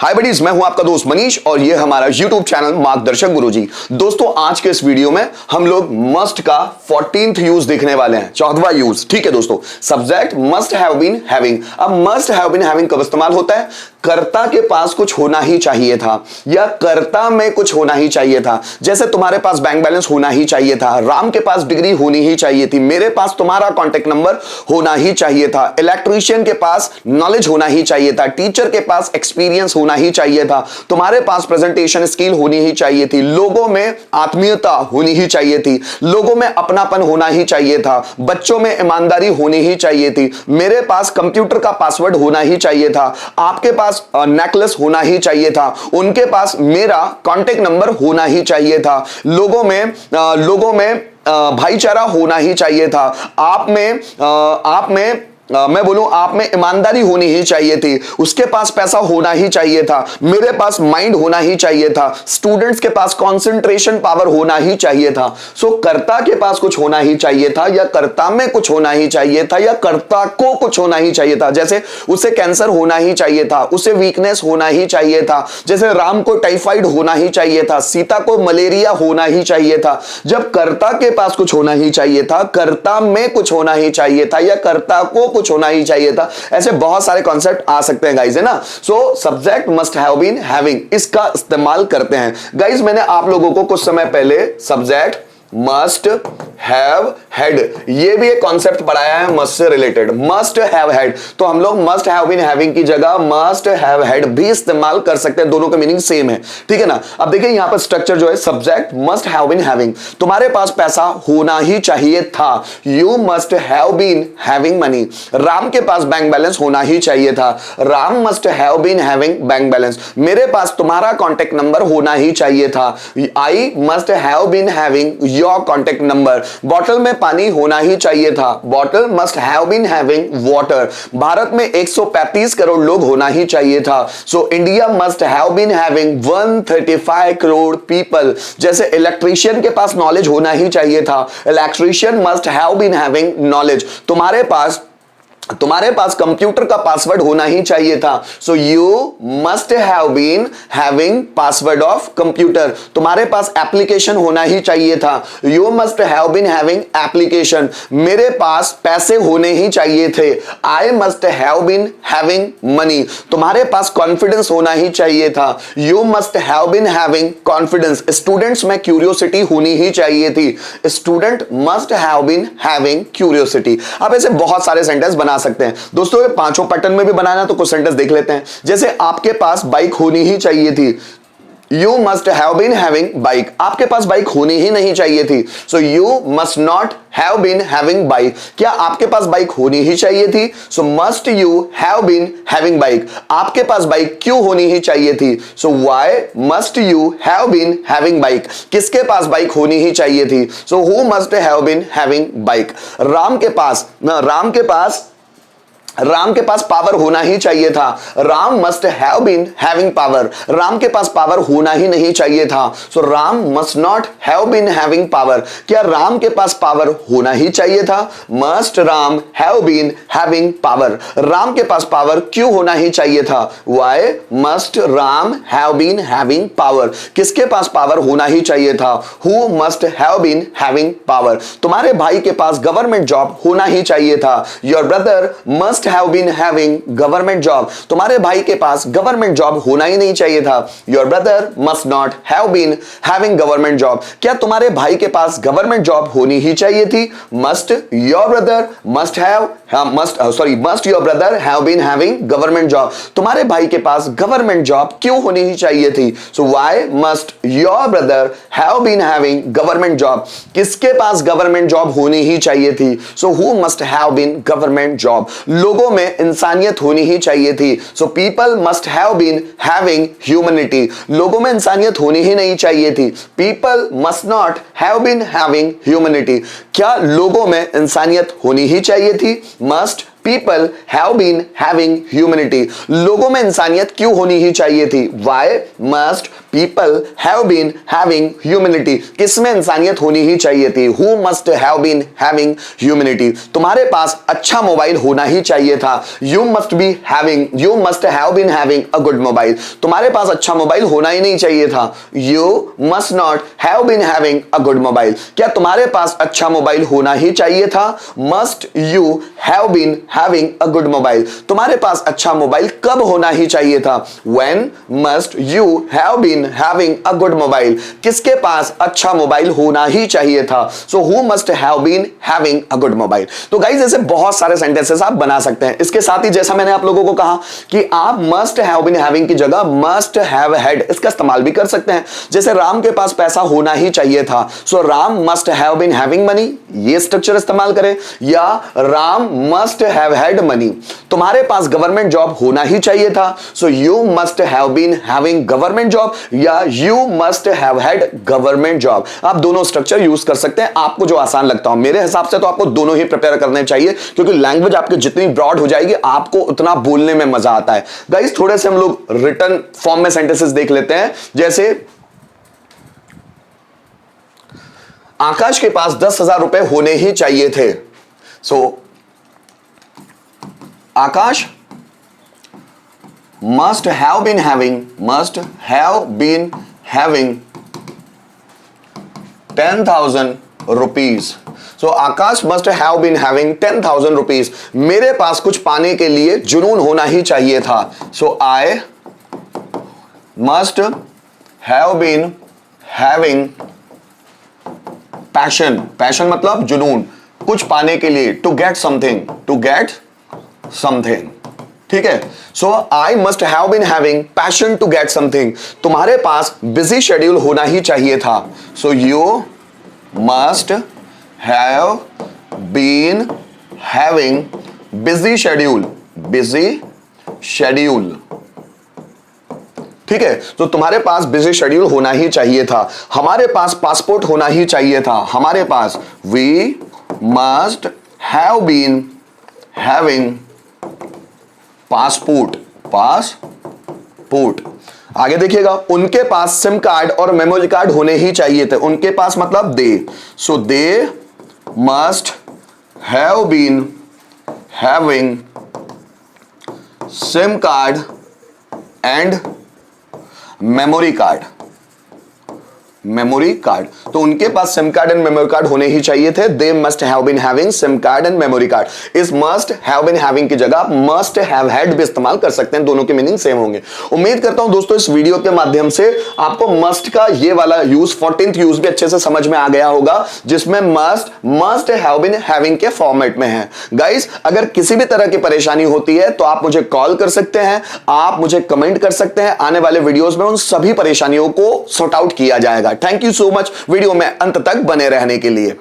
हाय buddies, मैं हूं आपका दोस्त मनीष और ये हमारा YouTube चैनल मार्गदर्शक गुरुजी। दोस्तों, आज के इस वीडियो में हम लोग मस्ट का 14th यूज देखने वाले हैं, 14वां यूज। ठीक है दोस्तों, subject must have been having. अब मस्ट हैव बीन हैविंग कब इस्तेमाल होता है? कर्ता के पास कुछ होना ही चाहिए था या कर्ता में कुछ होना ही चाहिए था। जैसे तुम्हारे पास बैंक बैलेंस होना ही चाहिए था, राम के पास डिग्री होनी ही चाहिए थी, मेरे पास तुम्हारा कॉन्टेक्ट नंबर होना ही चाहिए था, इलेक्ट्रीशियन के पास नॉलेज होना ही चाहिए था, टीचर के पास एक्सपीरियंस होना ही चाहिए था, तुम्हारे पास प्रेजेंटेशन स्किल होनी ही चाहिए थी, लोगों में आत्मीयता होनी ही चाहिए थी, लोगों में अपनापन होना ही चाहिए था, बच्चों में ईमानदारी होनी ही चाहिए थी, मेरे पास कंप्यूटर का पासवर्ड होना ही चाहिए था, आपके पास नेकलेस होना ही चाहिए था, उनके पास मेरा कांटेक्ट नंबर होना ही चाहिए था, लोगों में भाईचारा होना ही चाहिए था, मैं बोलूं आप में ईमानदारी होनी ही चाहिए थी, उसके पास पैसा होना ही चाहिए था, मेरे पास माइंड होना ही चाहिए था, स्टूडेंट्स के पास कंसंट्रेशन पावर होना ही चाहिए था। सो कर्ता के पास कुछ होना ही चाहिए था या कर्ता में कुछ होना ही चाहिए था या कर्ता को कुछ होना ही चाहिए था। जैसे उसे कैंसर होना ही चाहिए था, उसे वीकनेस होना ही चाहिए था, जैसे राम को टाइफाइड होना ही चाहिए था, सीता को मलेरिया होना ही चाहिए था। जब कर्ता के पास कुछ होना ही चाहिए था, कर्ता में कुछ होना ही चाहिए था या कर्ता को कुछ होना ही चाहिए था, ऐसे बहुत सारे कॉन्सेप्ट आ सकते हैं गाइज, है ना। So subject must have been having, इसका इस्तेमाल करते हैं गाइज। मैंने आप लोगों को कुछ समय पहले सब्जेक्ट मस्ट हैव हैड, ये भी एक कॉन्सेप्ट पढ़ाया है must say related, must have had. तो हम लोग मस्ट हैव बीन हैविंग की जगह मस्ट हैव हैड भी इस्तेमाल कर सकते हैं, दोनों का मीनिंग सेम है, ठीक है ना। अब देखिए यहां पर स्ट्रक्चर जो है, subject must have been having, तुम्हारे पास पैसा होना ही चाहिए था, you must have been having money. Ram के पास बैंक बैलेंस होना ही चाहिए था, Ram must have been having bank balance. मेरे पास तुम्हारा कॉन्टेक्ट नंबर होना ही चाहिए था, I must have been having your contact number. Bottle में पानी होना ही चाहिए था, bottle must have been having water. Bharat में 135 करोड़ लोग होना ही चाहिए था, so India must have been having 135 crore people. जैसे इलेक्ट्रीशियन के पास नॉलेज होना ही चाहिए था, electrician must have been having knowledge. तुम्हारे पास कंप्यूटर का पासवर्ड होना ही चाहिए था, so you must have been having password of computer. तुम्हारे पास एप्लीकेशन होना ही चाहिए था, you must have been having application. मेरे पास पैसे होने ही चाहिए थे, आई must have been having money. तुम्हारे पास कॉन्फिडेंस होना ही चाहिए था, you must have been having confidence. Students में क्यूरियोसिटी होनी ही चाहिए थी, student must have been having curiosity. अब ऐसे बहुत सारे सेंटेंस बना सकते हैं दोस्तों, ये पांचों पैटर्न में भी बनाना तो कुछ सेंटेंस देख लेते हैं। जैसे आपके पास बाइक होनी ही चाहिए थी, you must have been having bike. आपके पास बाइक होनी ही नहीं चाहिए थी, so you must not have been having bike. क्या आपके पास बाइक होनी ही चाहिए थी? So must you have been having bike. आपके पास बाइक क्यों होनी ही चाहिए थी? So why must you have been having bike. किसके पास बाइक होनी ही चाहिए थी? So who must have been having bike. Ram के पास पावर होना ही चाहिए था, Ram must have been having power. Ram के पास पावर होना ही नहीं चाहिए था, so Ram must not have been having power. क्या राम के पास पावर होना ही चाहिए था? Must Ram have been having power. Ram के पास पावर क्यों होना ही चाहिए था? Why must Ram have been having power. किसके पास पावर होना ही चाहिए था? Who must have been having power. तुम्हारे भाई के पास गवर्नमेंट जॉब होना ही चाहिए था, your brother must have been having government job। तुम्हारे भाई के पास गवर्नमेंट जॉब होना ही नहीं चाहिए था, your brother must not have been having government job। क्या तुम्हारे भाई के पास गवर्नमेंट जॉब होनी ही चाहिए थी? must your brother have been having government job। तुम्हारे भाई के पास गवर्नमेंट जॉब क्यों होनी ही चाहिए थी? so why must your brother have been having government job। किसके पास गवर्नमेंट जॉब होनी ही चाहिए थी? so who must have been government job। लोगों में इंसानियत होनी ही चाहिए थी, so people must have been having humanity. लोगों में इंसानियत होनी ही नहीं चाहिए थी, people must not have been having humanity. क्या लोगों में इंसानियत होनी ही चाहिए थी? Must people have been having humanity. लोगों में इंसानियत क्यों होनी ही चाहिए थी? Why must people have been having humility. किसमें इंसानियत होनी ही चाहिए थी? Who must have been having humility. तुम्हारे पास अच्छा मोबाइल होना ही चाहिए था. You must have been having a good mobile. तुम्हारे पास अच्छा मोबाइल होना ही नहीं चाहिए था. You must not have been having a good mobile. क्या तुम्हारे पास अच्छा मोबाइल होना ही चाहिए था? Must you have been having a good mobile. तुम्हारे पास अच्छा मोबाइल कब होना ही चाहिए था? When must you have been having a good mobile. किसके पास अच्छा मोबाइल होना ही चाहिए था? So who must have been having a good mobile. तो गाइस ऐसे बहुत सारे सेंटेंसेस आप बना सकते हैं. इसके साथ ही जैसा मैंने आप लोगों को कहा कि आप must have been having की जगह must have had इसका इस्तेमाल भी कर सकते हैं. जैसे राम के पास पैसा होना ही चाहिए था. So Ram must have been having money. ये स्ट्रक्चर इस्तेमाल करें. या Ram must have had money. तुम्हारे पास गवर्नमेंट जॉब होना ही चाहिए था. So you must have been having government job या you must have had government job. आप दोनों स्ट्रक्चर यूज कर सकते हैं, आपको जो आसान लगता हो. मेरे हिसाब से तो आपको दोनों ही प्रिपेयर करने चाहिए, क्योंकि लैंग्वेज आपकी जितनी ब्रॉड हो जाएगी आपको उतना बोलने में मजा आता है. गाइस थोड़े से हम लोग रिटन फॉर्म में सेंटेंसेस देख लेते हैं. जैसे आकाश के पास 10,000 रुपए होने ही चाहिए थे. सो आकाश must have been having 10,000 rupees. So Akash must have been having 10,000 rupees. मेरे पास कुछ पाने के लिए जुनून होना ही चाहिए था. So I must have been having passion मतलब जुनून, कुछ पाने के लिए. To get something. ठीक है. So I must have been having passion to get something. तुम्हारे पास बिजी शेड्यूल होना ही चाहिए था. So you must have been having busy schedule. ठीक है. तो तुम्हारे पास बिजी शेड्यूल होना ही चाहिए था. हमारे पास पासपोर्ट होना ही चाहिए था. हमारे पास we must have been having passport. आगे देखिएगा. उनके पास सिम कार्ड और मेमोरी कार्ड होने ही चाहिए थे. उनके पास मतलब they. So they must have been having SIM card and memory card. तो उनके पास SIM card and memory card होने ही चाहिए थे. They must have been having SIM card and memory card. इस मस्ट हैव बीन हैविंग की जगह मस्ट हैव हैड भी इस्तेमाल कर सकते हैं. दोनों के मीनिंग सेम होंगे. उम्मीद करता हूं दोस्तों इस वीडियो के माध्यम से आपको मस्ट का ये वाला यूज 14th यूज भी अच्छे से समझ में आ गया होगा, जिसमें मस्ट हैव बीन हैविंग के फॉर्मेट में है. गाइस अगर किसी भी तरह की परेशानी होती है तो आप मुझे कॉल कर सकते हैं, आप मुझे कमेंट कर सकते हैं. आने वाले वीडियोस में उन सभी परेशानियों को सॉर्ट आउट किया जाएगा. Thank you so much video में अंत तक बने रहने के लिए.